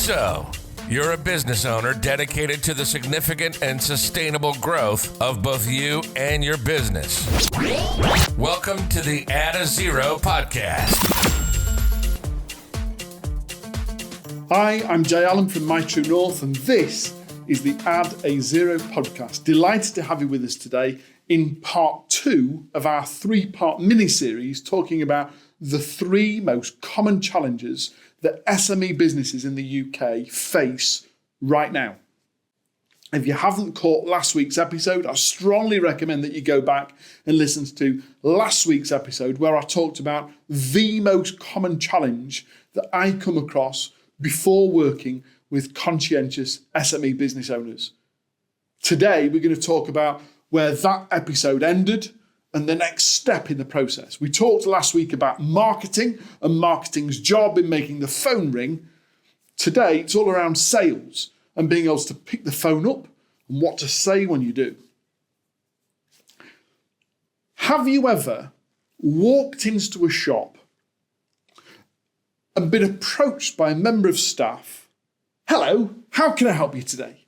So, you're a business owner dedicated to the significant and sustainable growth of both you and your business. Welcome to the Add a Zero podcast. Hi, I'm Jay Allen from My True North, and this is the Add a Zero podcast. Delighted to have you with us today in part 2 of our 3-part mini-series talking about the 3 most common challenges that SME businesses in the UK face right now. If you haven't caught last week's episode, I strongly recommend that you go back and listen to last week's episode where I talked about the most common challenge that I come across before working with conscientious SME business owners. Today, we're going to talk about where that episode ended and the next step in the process. We talked last week about marketing and marketing's job in making the phone ring. Today, it's all around sales and being able to pick the phone up and what to say when you do. Have you ever walked into a shop and been approached by a member of staff? Hello, how can I help you today?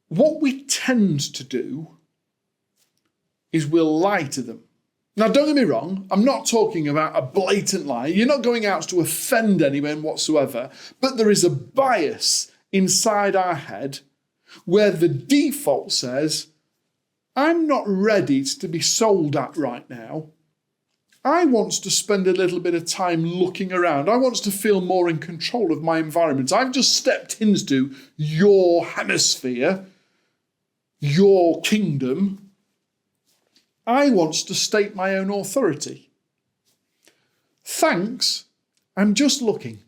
What we tend to do is we'll lie to them. Now, don't get me wrong, I'm not talking about a blatant lie. You're not going out to offend anyone whatsoever, but there is a bias inside our head where the default says, I'm not ready to be sold at right now. I want to spend a little bit of time looking around. I want to feel more in control of my environment. I've just stepped into your hemisphere, your kingdom. I want to state my own authority. Thanks, I'm just looking.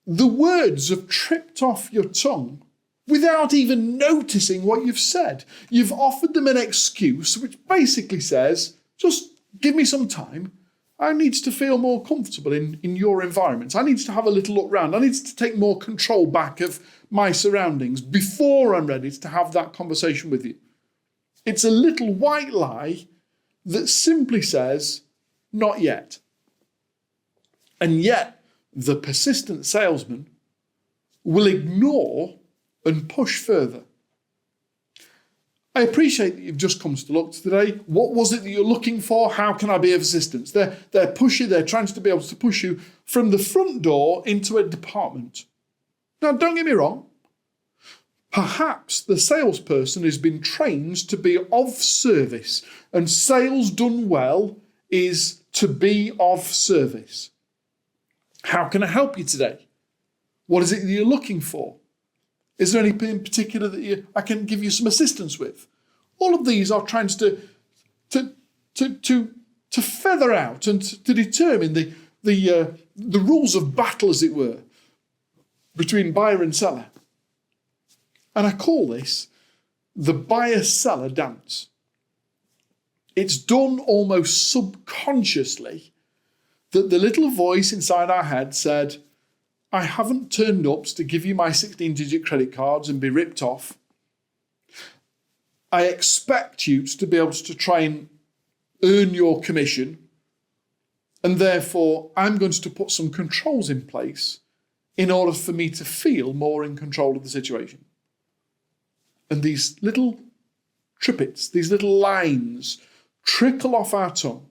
The words have tripped off your tongue without even noticing what you've said. You've offered them an excuse which basically says, just give me some time. I need to feel more comfortable in your environment. I need to have a little look around. I need to take more control back of my surroundings before I'm ready to have that conversation with you. It's a little white lie that simply says, not yet. And yet, the persistent salesman will ignore and push further. I appreciate that you've just come to look today. What was it that you're looking for? How can I be of assistance? They're pushy. They're trying to be able to push you from the front door into a department. Now, don't get me wrong. Perhaps the salesperson has been trained to be of service, and sales done well is to be of service. How can I help you today? What is it that you're looking for? Is there anything in particular that I can give you some assistance with? All of these are trying to feather out and to determine the rules of battle, as it were, between buyer and seller. And I call this the buyer-seller dance. It's done almost subconsciously that the little voice inside our head said, I haven't turned up to give you my 16-digit credit cards and be ripped off. I expect you to be able to try and earn your commission. And therefore, I'm going to put some controls in place in order for me to feel more in control of the situation. And these little trippets, these little lines trickle off our tongue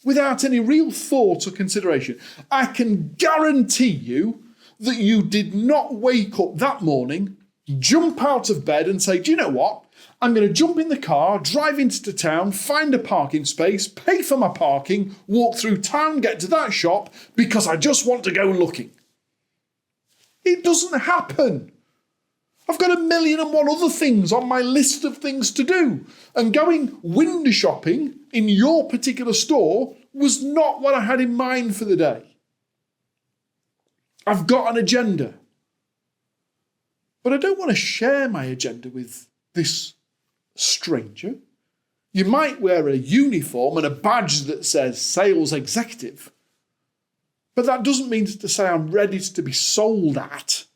without any real thought or consideration. I can guarantee you that you did not wake up that morning, jump out of bed and say, do you know what? I'm going to jump in the car, drive into town, find a parking space, pay for my parking, walk through town, get to that shop because I just want to go looking. It doesn't happen. I've got 1,000,001 other things on my list of things to do. And going window shopping in your particular store was not what I had in mind for the day. I've got an agenda. But I don't want to share my agenda with this stranger. You might wear a uniform and a badge that says sales executive, but that doesn't mean to say I'm ready to be sold at.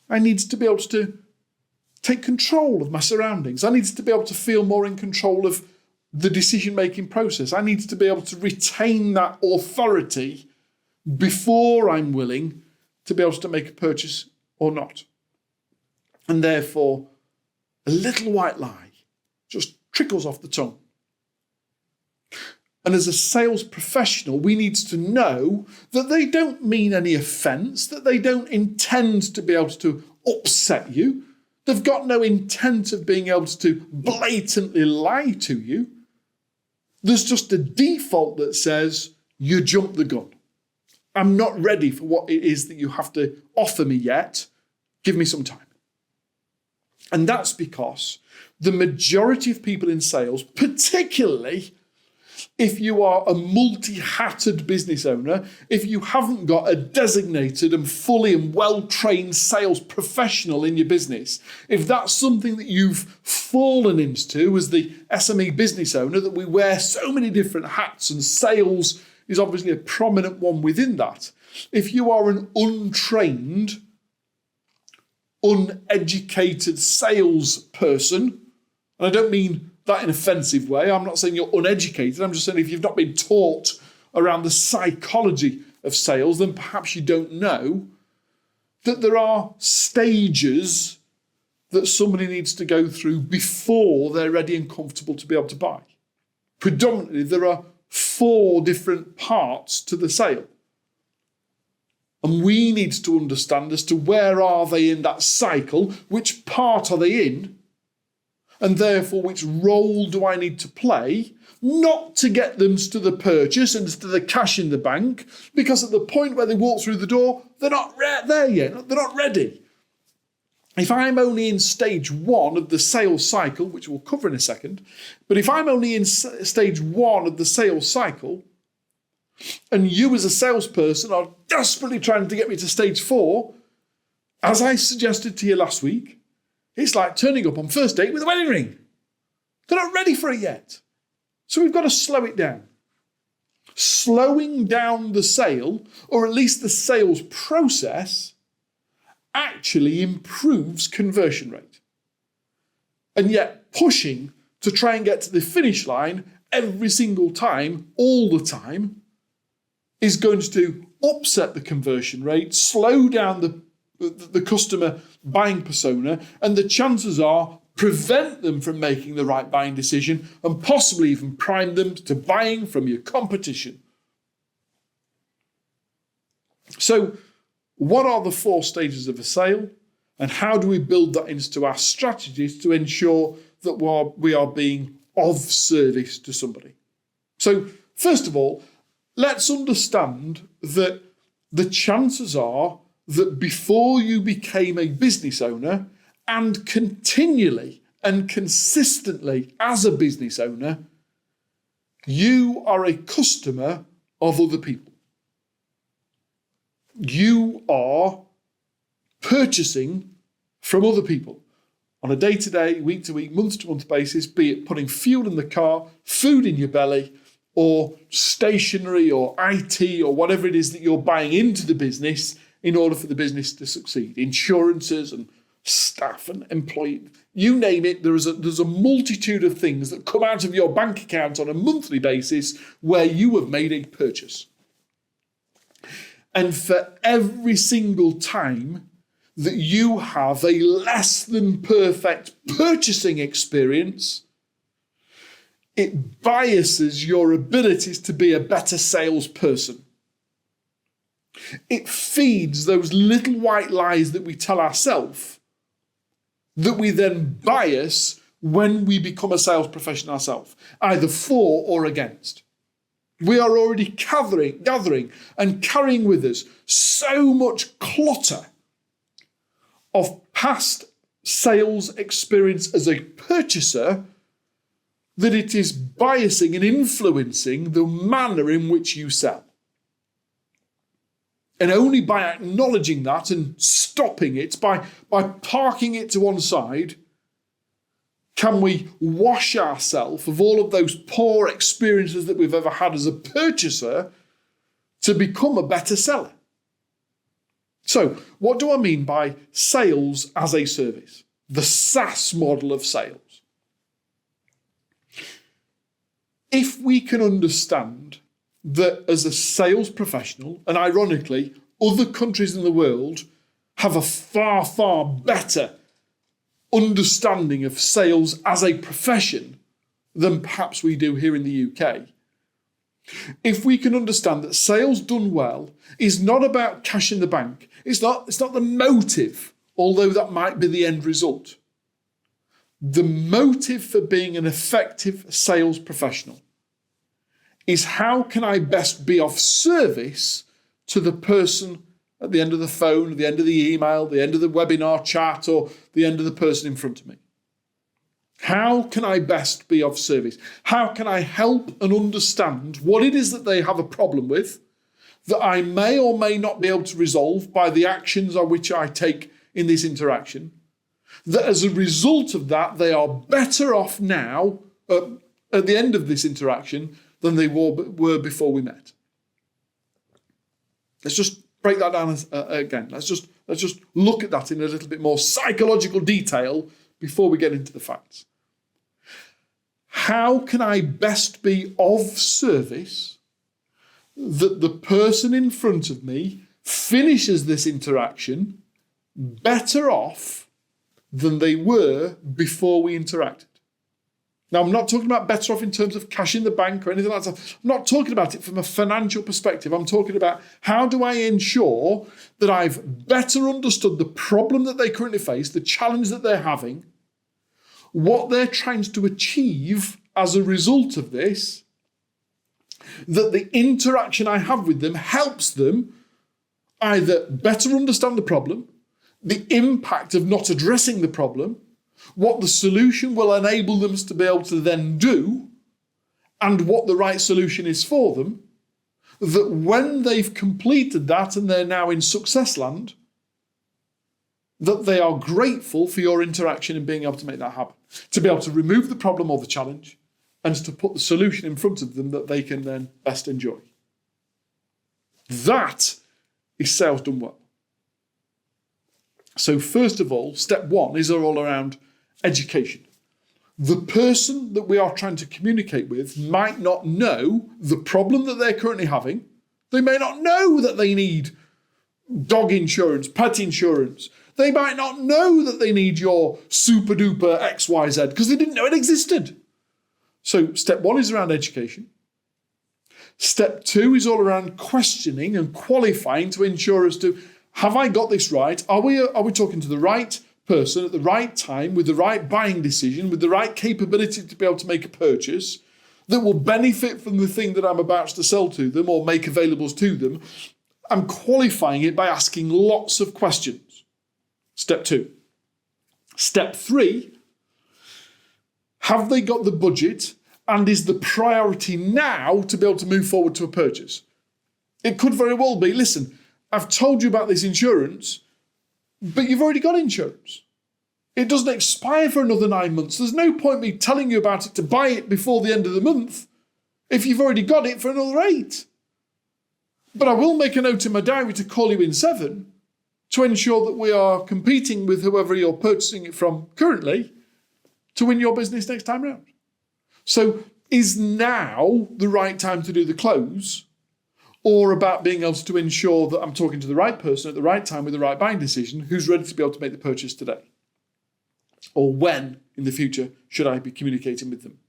I need to be able to take control of my surroundings. I need to be able to feel more in control of the decision-making process. I need to be able to retain that authority before I'm willing to be able to make a purchase or not. And therefore, a little white lie just trickles off the tongue. And as a sales professional, we need to know that they don't mean any offence, that they don't intend to be able to upset you. They've got no intent of being able to blatantly lie to you. There's just a default that says, you jumped the gun. I'm not ready for what it is that you have to offer me yet. Give me some time. And that's because the majority of people in sales, particularly if you are a multi-hatted business owner, if you haven't got a designated and fully and well-trained sales professional in your business, if that's something that you've fallen into as the SME business owner, that we wear so many different hats and sales is obviously a prominent one within that. If you are an untrained, uneducated salesperson, and I don't mean that in an offensive way, I'm not saying you're uneducated, I'm just saying if you've not been taught around the psychology of sales, then perhaps you don't know that there are stages that somebody needs to go through before they're ready and comfortable to be able to buy. Predominantly, there are 4 different parts to the sale. And we need to understand as to where are they in that cycle, which part are they in, and therefore which role do I need to play, not to get them to the purchase and to the cash in the bank, because at the point where they walk through the door, they're not there yet, they're not ready. If I'm only in stage 1 of the sales cycle, which we'll cover in a second, but if I'm only in stage 1 of the sales cycle, and you as a salesperson are desperately trying to get me to stage 4, as I suggested to you last week, it's like turning up on first date with a wedding ring. They're not ready for it yet. So we've got to slow it down. Slowing down the sale, or at least the sales process, actually improves conversion rate. And yet pushing to try and get to the finish line every single time, all the time, is going to upset the conversion rate, slow down the customer buying persona, and the chances are prevent them from making the right buying decision and possibly even prime them to buying from your competition. So, what are the 4 stages of a sale, and how do we build that into our strategies to ensure that we are being of service to somebody? So, first of all, let's understand that the chances are that before you became a business owner, and continually and consistently as a business owner, you are a customer of other people. You are purchasing from other people on a day-to-day, week-to-week, month-to-month basis, be it putting fuel in the car, food in your belly, or stationery or IT or whatever it is that you're buying into the business in order for the business to succeed. Insurances and staff and employee, you name it, there's a multitude of things that come out of your bank account on a monthly basis where you have made a purchase. And for every single time that you have a less than perfect purchasing experience, it biases your abilities to be a better salesperson. It feeds those little white lies that we tell ourselves, that we then bias when we become a sales professional ourselves, either for or against. We are already gathering and carrying with us so much clutter of past sales experience as a purchaser that it is biasing and influencing the manner in which you sell. And only by acknowledging that and stopping it, by parking it to one side, can we wash ourselves of all of those poor experiences that we've ever had as a purchaser to become a better seller. So, what do I mean by sales as a service? The SaaS model of sales. If we can understand that as a sales professional, and ironically, other countries in the world have a far, far better understanding of sales as a profession than perhaps we do here in the UK. If we can understand that sales done well is not about cash in the bank, it's not the motive, although that might be the end result. The motive for being an effective sales professional is how can I best be of service to the person at the end of the phone, at the end of the email, the end of the webinar chat, or the end of the person in front of me. How can I best be of service? How can I help and understand what it is that they have a problem with that I may or may not be able to resolve by the actions on which I take in this interaction, that as a result of that, they are better off now at the end of this interaction than they were before we met. Let's just break that down again. Let's just look at that in a little bit more psychological detail before we get into the facts. How can I best be of service that the person in front of me finishes this interaction better off than they were before we interacted? Now, I'm not talking about better off in terms of cash in the bank or anything like that. I'm not talking about it from a financial perspective. I'm talking about how do I ensure that I've better understood the problem that they currently face, the challenge that they're having, what they're trying to achieve as a result of this, that the interaction I have with them helps them either better understand the problem, the impact of not addressing the problem, what the solution will enable them to be able to then do, and what the right solution is for them, that when they've completed that and they're now in success land, that they are grateful for your interaction and being able to make that happen, to be able to remove the problem or the challenge and to put the solution in front of them that they can then best enjoy. That is sales done well. So first of all, step one is all around education. The person that we are trying to communicate with might not know the problem that they're currently having. They may not know that they need dog insurance, pet insurance. They might not know that they need your super duper XYZ because they didn't know it existed. So step one is around education. Step two is all around questioning and qualifying to ensure as to, have I got this right? Are we talking to the right person at the right time with the right buying decision, with the right capability to be able to make a purchase that will benefit from the thing that I'm about to sell to them or make available to them? I'm qualifying it by asking lots of questions. Step two. Step three, have they got the budget and is the priority now to be able to move forward to a purchase? It could very well be, listen, I've told you about this insurance, but you've already got insurance. It doesn't expire for another 9 months. There's no point me telling you about it to buy it before the end of the month if you've already got it for another 8. But I will make a note in my diary to call you in 7 to ensure that we are competing with whoever you're purchasing it from currently to win your business next time round. So is now the right time to do the close, or about being able to ensure that I'm talking to the right person at the right time with the right buying decision who's ready to be able to make the purchase today? Or when in the future should I be communicating with them?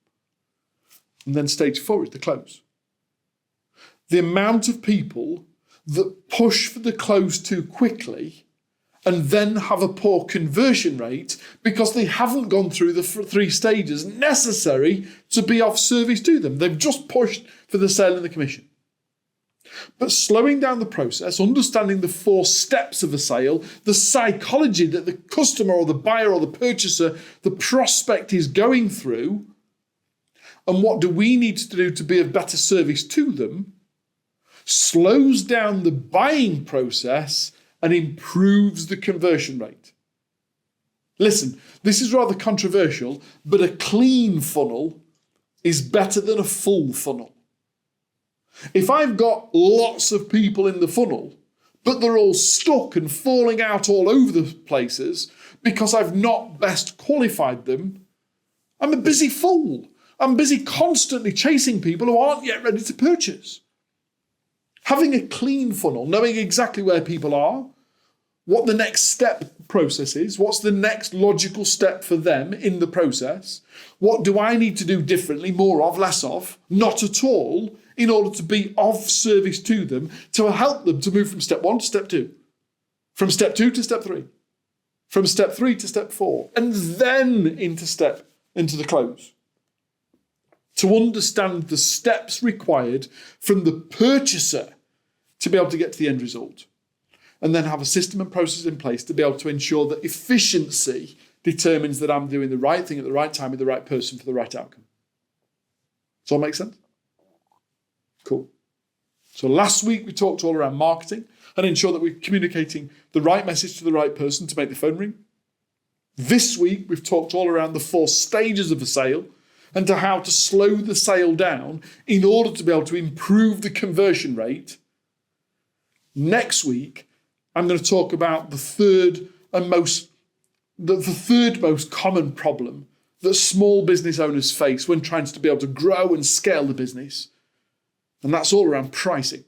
And then stage 4 is the close. The amount of people that push for the close too quickly and then have a poor conversion rate because they haven't gone through the 3 stages necessary to be of service to them. They've just pushed for the sale and the commission. But slowing down the process, understanding the 4 steps of a sale, the psychology that the customer or the buyer or the purchaser, the prospect is going through, and what do we need to do to be of better service to them, slows down the buying process and improves the conversion rate. Listen, this is rather controversial, but a clean funnel is better than a full funnel. If I've got lots of people in the funnel, but they're all stuck and falling out all over the places because I've not best qualified them, I'm a busy fool. I'm busy constantly chasing people who aren't yet ready to purchase. Having a clean funnel, knowing exactly where people are, what the next step process is, what's the next logical step for them in the process, what do I need to do differently, more of, less of, not at all, in order to be of service to them, to help them to move from step 1 to step 2, from step 2 to step 3, from step 3 to step 4, and then into the close. To understand the steps required from the purchaser to be able to get to the end result. And then have a system and process in place to be able to ensure that efficiency determines that I'm doing the right thing at the right time with the right person for the right outcome. Does all make sense? Cool. So last week we talked all around marketing and ensure that we're communicating the right message to the right person to make the phone ring. This week we've talked all around the 4 stages of a sale and to how to slow the sale down in order to be able to improve the conversion rate. Next week, I'm going to talk about the third most common problem that small business owners face when trying to be able to grow and scale the business. And that's all around pricing.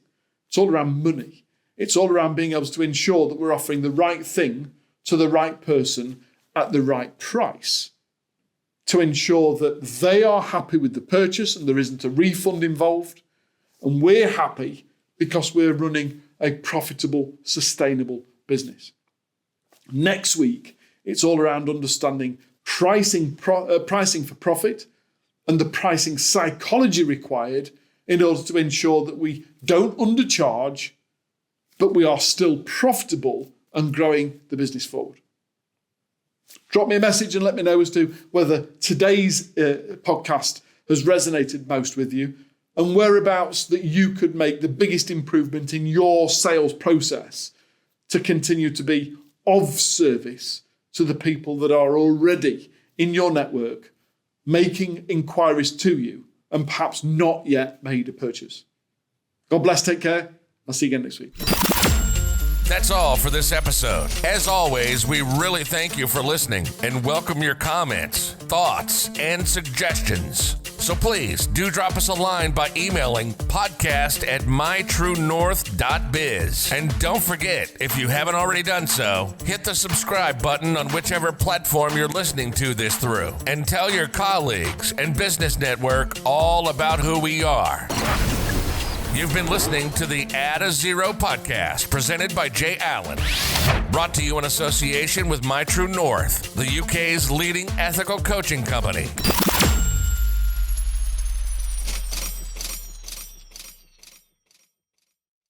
It's all around money. It's all around being able to ensure that we're offering the right thing to the right person at the right price to ensure that they are happy with the purchase and there isn't a refund involved. And we're happy because we're running a profitable, sustainable business. Next week, it's all around understanding pricing for profit and the pricing psychology required in order to ensure that we don't undercharge, but we are still profitable and growing the business forward. Drop me a message and let me know as to whether today's podcast has resonated most with you and whereabouts that you could make the biggest improvement in your sales process to continue to be of service to the people that are already in your network, making inquiries to you and perhaps not yet made a purchase. God bless, take care. I'll see you again next week. That's all for this episode. As always, we really thank you for listening and welcome your comments, thoughts, and suggestions. So please do drop us a line by emailing podcast@mytruenorth.biz. And don't forget, if you haven't already done so, hit the subscribe button on whichever platform you're listening to this through. And tell your colleagues and business network all about who we are. You've been listening to the Add a Zero podcast presented by Jay Allen. Brought to you in association with My True North, the UK's leading ethical coaching company.